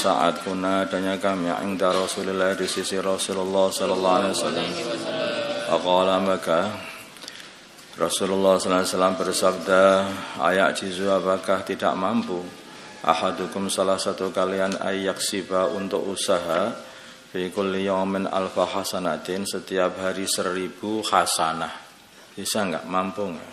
Saat kuna adanya kami inda Rasulullah di sisi Rasulullah sallallahu alaihi wasallam. Aqala maka Rasulullah sallallahu alaihi wasallam bersabda, ayak jizu apakah tidak mampu ahadukum salah satu kalian ayyaksiba untuk usaha fi kulli yawmin alfa hasanatin, setiap hari 1000 hasanah. Bisa enggak? Mampu enggak?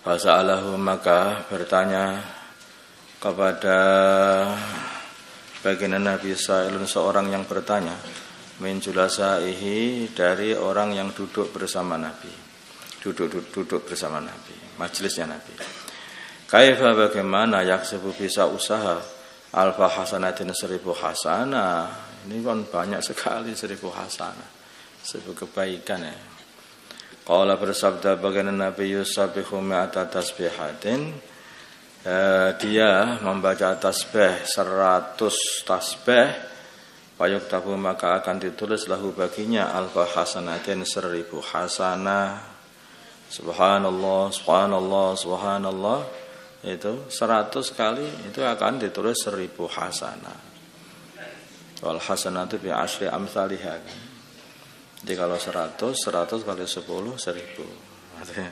Fasa'alahu, maka bertanya kepada baginda Nabi Sa'ilun, seorang yang bertanya, min julasaihi, dari orang yang duduk bersama Nabi, duduk bersama Nabi, majelisnya Nabi. Kaifa, bagaimana yaksibu bisa usaha alfa hasanatin 1000 hasanah. Ini kan banyak sekali 1000 hasanah, 1000 kebaikan ya. Qala, bersabda baginda Nabi, yusabihu mi'ata tasbihatin, dia membaca tasbih 100 tasbih, fayuktabu, maka akan ditulis lahu baginya alfa hasanatin 1000 hasanah. Subhanallah, subhanallah, subhanallah, itu 100 kali itu akan ditulis 1000 hasanah. Wal hasanatu bi asyri amsalihha. Jadi kalau 100 kali 10 1000. Artinya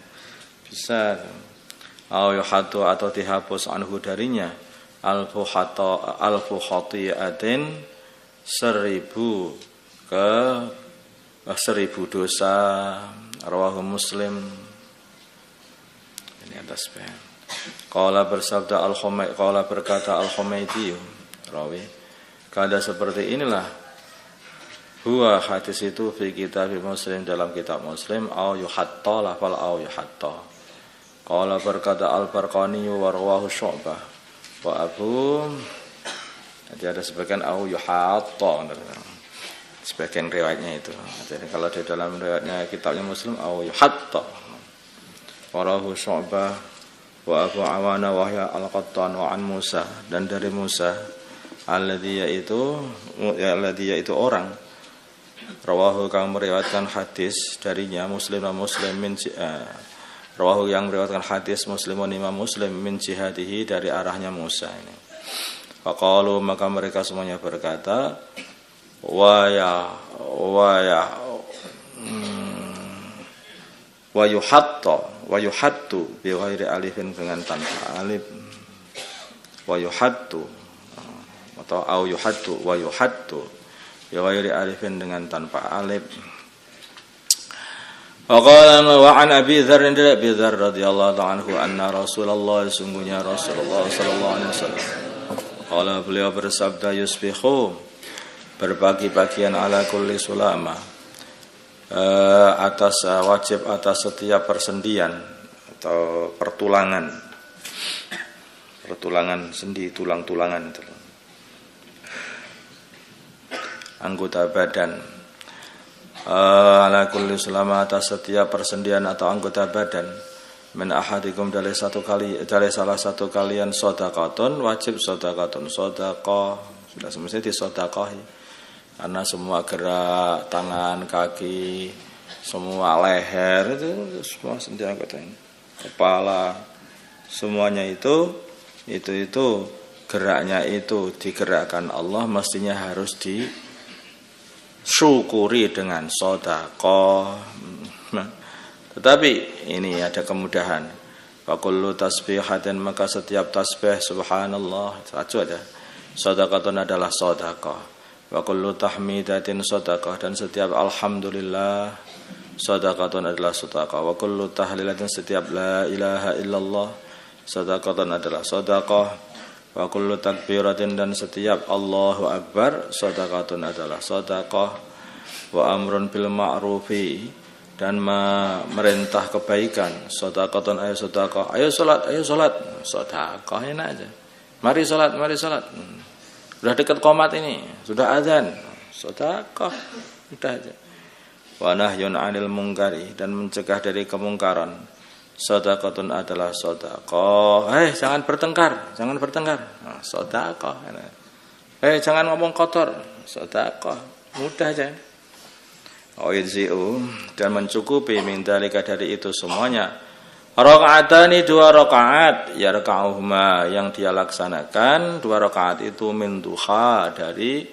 bisa yuhatu, atau dihapus anhu darinya alfu khati'atin 1000 dosa. Rawahu Muslim. Ini atas bab. Qala, bersabda qala, berkata Al-Humaydi rawi, kada seperti inilah huwa hadis itu fi kitab Muslim, dalam kitab Muslim, au yuhatta, lafal au yuhatta. Qala, berkata Al-Barqani wa rawahu Syu'bah wa Abu, jadi ada sebagian au yuhatta, sebagian riwayatnya itu. Jadi kalau di dalam riwayatnya kitabnya Muslim au yuhatta. Wa rawahu Syu'bah wa Abu Awana wa Yahya al-Qattan wa an Musa, dan dari Musa alladhi yaitu orang rawahu, kang meriwayatkan hadis darinya Muslim min rawahu, yang meriwayatkan hadis Muslimun Imam Muslim min jihadihi, dari arahnya Musa ini. Faqalu, maka mereka semuanya berkata, wa yuhattu bi ghairi alifin, dengan tanpa alif. Wa yuhattu atau au yuhattu wa yuhattu bi ghairi alifin, dengan tanpa alif. Waqala wa an Abi Dzar radhiyallahu anhu anna Rasulullah, sungguhnya Rasulullah sallallahu alaihi wasallam, qala, beliau bersabda, yusbihu, berbagi-bagian ala kulli sulama, atas wajib atas setiap persendian atau pertulangan sendi, tulang-tulangan itu, anggota badan. Ala kulli sulama, atas setiap persendian atau anggota badan, min ahadikum, dari salah satu kalian, shadaqatun, wajib shadaqatun, shadaqah, sudah semestinya disodaqahi, karena semua gerak tangan, kaki, semua leher itu semua sendi anggota ini, kepala, semuanya itu geraknya itu digerakkan Allah, mestinya harus disyukuri dengan sedekah. Tetapi ini ada kemudahan. Wa kullu tasbihatin, maka setiap tasbih subhanallah saja ada. Sedekatun adalah sedekah. Wa kullu tahmidatin sedekah, dan setiap alhamdulillah sedekatun adalah sedekah. Wa kullu tahlilatin, setiap la ilaha illallah sedekatun adalah sedekah. Wa kullu takbiratin, dan setiap Allahu Akbar sedekatun adalah sedekah. Wa amrun bil ma'rufi, dan merintah kebaikan, sedekatun, ayo sedekah, ayo salat sedekah, enak aja. Mari salat. Sudah dekat qomat ini, sudah azan. Sedekah, udah aja. Wa nahyun 'anil munkari, dan mencegah dari kemungkaran. Sedekatun adalah sedekah. Jangan bertengkar. Nah, sedekah. Jangan ngomong kotor. Sedekah, mudah aja. Oidziu, dan mencukupi min dalika dari itu semuanya. Rakaatani 2 rakaat yarka'uhuma, yang dia laksanakan 2 rakaat itu min duha, dari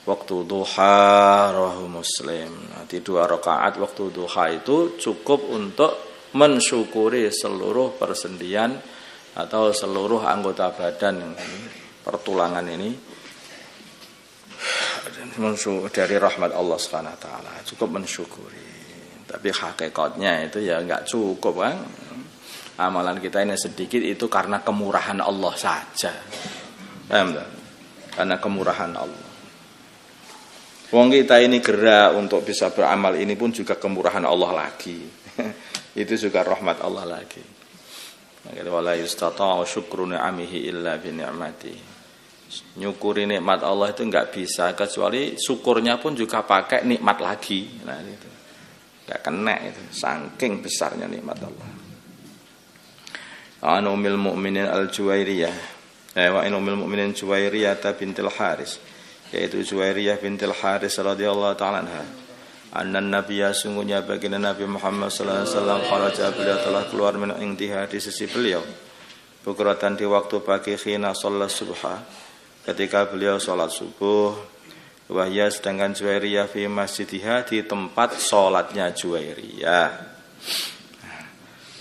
waktu duha, rawahu Muslim. Nanti 2 rakaat waktu duha itu cukup untuk mensyukuri seluruh persendian atau seluruh anggota badan ini, pertulangan ini dari rahmat Allah Subhanahu wa taala, cukup mensyukuri. Tapi hakikatnya itu ya enggak cukup, kan? Amalan kita ini sedikit itu karena kemurahan Allah saja. Paham tak? Karena kemurahan Allah. Wong kita ini gerak untuk bisa beramal ini pun juga kemurahan Allah lagi. Itu juga rahmat Allah lagi. Maka wala yustata'u syukru ni'amihi illa bi ni'mati. Nyukuri nikmat Allah itu enggak bisa kecuali syukurnya pun juga pakai nikmat lagi. Nah itu. Enggak kena itu, saking besarnya nikmat Allah. An Ummul Mukminin Al-Juwairiyah, wa Ummul Mukminin Juwairiyah bintil Haris, yaitu Juwairiyah bintil Haris radhiyallahu ta'ala anha. Anna Nabiyya, sungguhnya baginda Nabi Muhammad sallallahu alaihi wasallam, kharaja, beliau telah keluar min intiha, di sisi beliau, bukratan, di waktu pagi, khina shalat subha, ketika beliau salat subuh. Wahya, sedangkan Juwairiyah fi masjidiha, di tempat sholatnya Juwairiyah.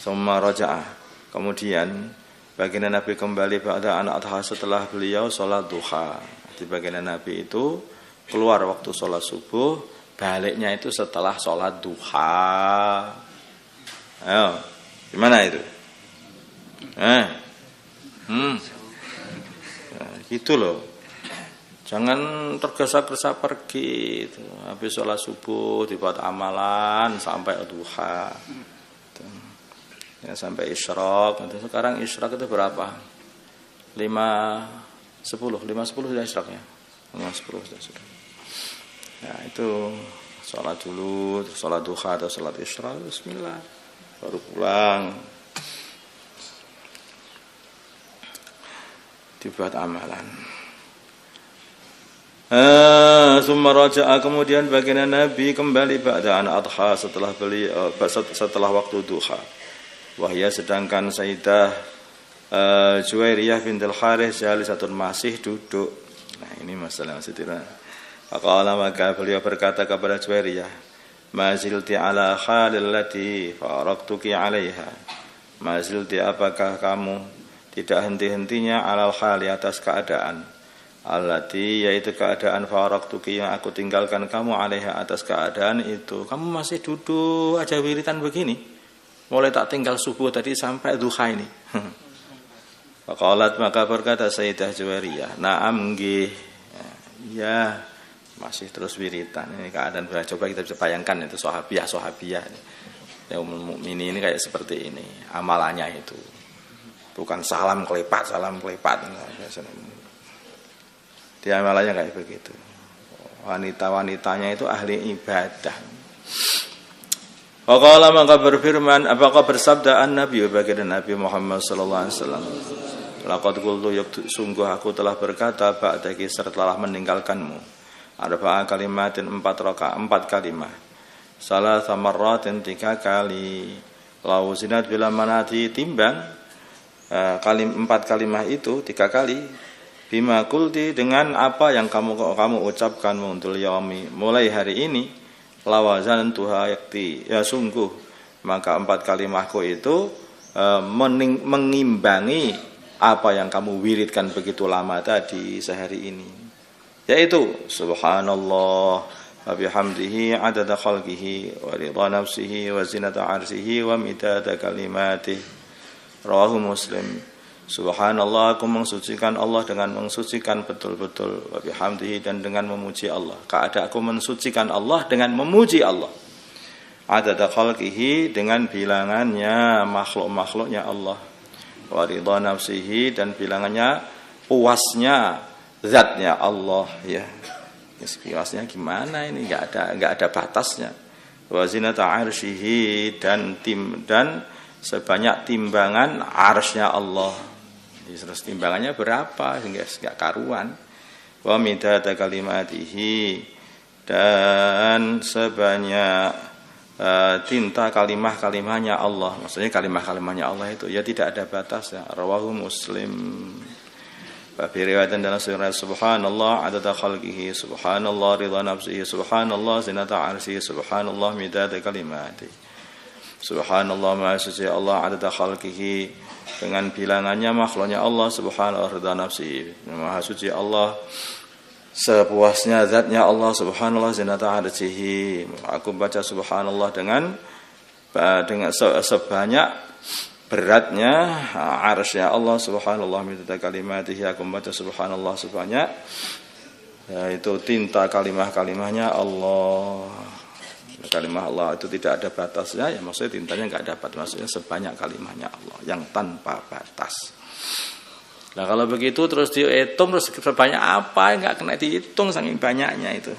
Summa raja'a, kemudian baginda Nabi kembali ba'da an adha, setelah beliau sholat duha. Di baginda Nabi itu keluar waktu sholat subuh, baliknya itu setelah sholat duha. Ayo, gimana itu? Nah, gitu loh. Jangan tergesa-gesa pergi itu. Habis sholat subuh dibuat amalan sampai duha. Ya, sampai isyraq. Sekarang isyraq itu berapa? 5.10 sudah isyraq ya. 5.10 sudah. Ya, itu sholat dulu, sholat duha atau sholat isyraq, bismillah. Baru pulang. Dibuat amalan. Summa raja'a, kemudian baginda Nabi kembali ba'da an adha, setelah beliau setelah waktu duha. Wahya, sedangkan Sayyidah Juwairiyah bintul Harith jalisatun, masih duduk. Nah, ini masalah masih tidak. Faqala, maka beliau berkata kepada Juwairiyah, ma zilti ala khalil lati faraqtuki 'alaiha. Ma zilti, apakah kamu tidak henti-hentinya alal khali, atas keadaan, allati, yaitu keadaan faraqtuki, yang aku tinggalkan kamu, 'alaiha, atas keadaan itu kamu masih duduk aja wiritan begini, mulai tak tinggal subuh tadi sampai duha ini. Faqalat, maka berkata Sayyidah Juwairiyah, na'am nggih, ya masih terus wiritan. Ini keadaan, coba kita bisa bayangkan itu sahabiah ya, Ummul Mukminin ini kayak seperti ini amalannya itu, bukan salam kelepat dia amalannya kayak begitu. Wanita-wanitanya itu ahli ibadah. Waqala, maka berfirman, apakah bersabda an-Nabi, baginda Nabi Muhammad sallallahu alaihi wasallam, laqad qultu, sungguh aku telah berkata, ba'daki, setelah meninggalkanmu, arba'a kalimatin, 4 kalimah, salasa marratin, 3 kali, lau zinat bila manati, timbang 4 kalimah itu 3 kali, bima kulti, dengan apa yang kamu ucapkan, muntul yaumi, mulai hari ini, lawazan tuha yakti, ya sungguh maka 4 kalimahku itu mengimbangi apa yang kamu wiridkan begitu lama tadi sehari ini, yaitu subhanallah wa bihamdihi adada khalqihi wa ridha nafsihi wa zinata arsyihi wa midada kalimatihi, rawahu Muslim. Subhanallah, aku mensucikan Allah dengan mensucikan betul-betul, wa bihamdihi, dan dengan memuji Allah. Keadaan aku mensucikan Allah dengan memuji Allah. Adada khalqihi, dengan bilangannya makhluk-makhluknya Allah. Wa ridha nafsihi, dan bilangannya sepuasnya zatnya Allah ya. Sepuasnya gimana ini? Enggak ada batasnya. Wa zinata arsyihi dan sebanyak timbangan arsy-nya Allah. Terus timbangannya berapa? Enggak karuan. Wa midada kalimatihi dan sebanyak tinta kalimah-kalimahnya Allah. Maksudnya kalimah-kalimahnya Allah itu ya tidak ada batasnya. Rawahu Muslim. Fi riwayatan dalam surah subhanallah adada khalqihi, subhanallah ridha nafsihi, subhanallah zinata arsyihi, subhanallah midada kalimati. Subhanallah maha suci Allah adada khalqihi dengan bilangannya makhluknya Allah, subhanallah ridha nafsihi, maha suci Allah sepuasnya zatnya Allah, subhanallah zinata arsyihi. Aku baca subhanallah dengan sebanyak beratnya arsy Allah, subhanallah midada kalimatihi. Aku baca subhanallah sebanyak yaitu tinta kalimah-kalimahnya Allah. Kalimah Allah itu tidak ada batasnya ya, maksudnya tintanya enggak dapat, maksudnya sebanyak kalimahnya Allah yang tanpa batas. Nah kalau begitu terus dihitung terus sebanyak apa, enggak kena dihitung saking banyaknya itu.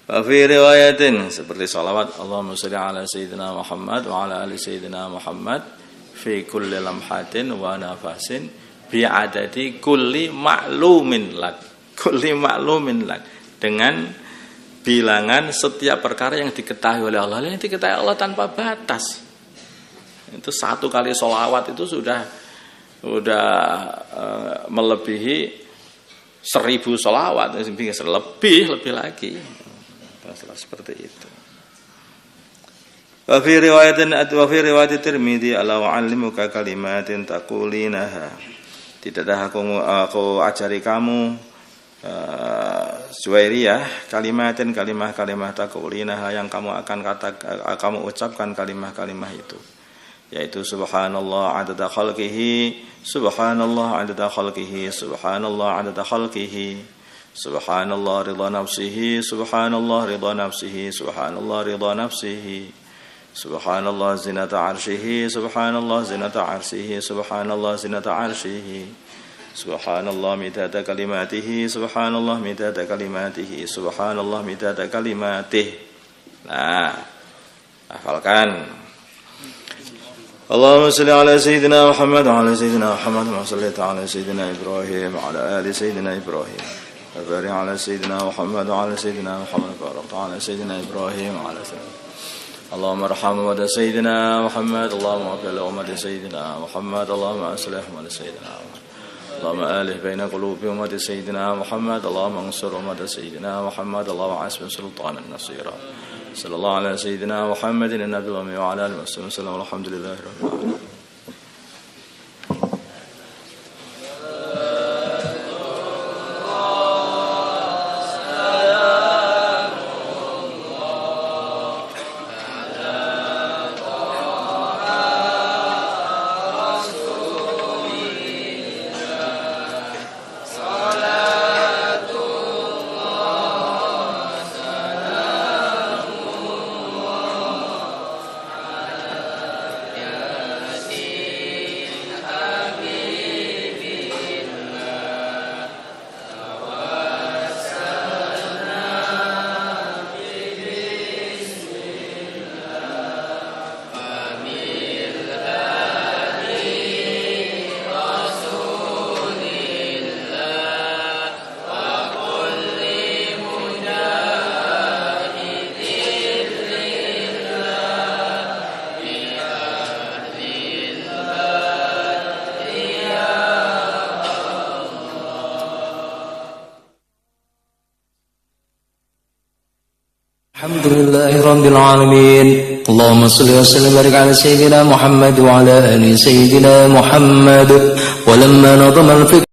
Fi riwayatin seperti salawat Allahumma shalli ala sayyidina Muhammad wa ala ali sayyidina Muhammad fi kulli lamhatin wa nafasin bi adadi kulli ma'lumin lak. Kulli ma'lumin lak dengan bilangan setiap perkara yang diketahui oleh Allah. Yang diketahui Allah tanpa batas. Itu satu kali sholawat itu sudah melebihi 1000 sholawat, lebih lagi. Masalah seperti itu. Wa fi riwayat Tirmidzi ala wa'allimuka kalimatin taqulinaha. Tidaklah aku ajari kamu Juwairiyah kalimatin kalimah-kalimah taqulinaha yang kamu akan kamu ucapkan kalimah-kalimah itu. Yaitu subhanallah adada khalqihi, subhanallah adada khalqihi, subhanallah adada khalqihi. Subhanallah ridha nafsihi, subhanallah ridha nafsihi, subhanallah ridha nafsihi, subhanallah zinata arsyihi, subhanallah zinata arsyihi, subhanallah zinata arsyihi, subhanallah midada kalimatihi, subhanallah midada kalimatihi, subhanallah midada kalimatihi. Nah, hafalkan. Allahumma salli ala sayyidina Muhammad wa ala sayyidina Muhammad wa salli ala sayyidina Ibrahim wa ala ali sayyidina Ibrahim. وبارك على سيدنا محمد وعلى سيدنا محمد وبارك على سيدنا إبراهيم وعلى سيدنا اللهم ارحم أمة سيدنا محمد اللهم اغفر لأمة سيدنا محمد اللهم أصلح أمة سيدنا محمد اللهم آلف بين قلوب أمة سيدنا محمد اللهم انصر أمة سيدنا محمد اللهم عاصم سلطانا نصيرا صلى الله على سيدنا محمد النبي الأمي وعلى آله وصحبه وسلم والحمد لله رب العالمين. Alhamdulillahi Rabbil Alamin. Allahumma salli wa sallim wa barik ala Sayyidina Muhammad wa ala ali Sayyidina Muhammad. Wa lamma nadama al-fikr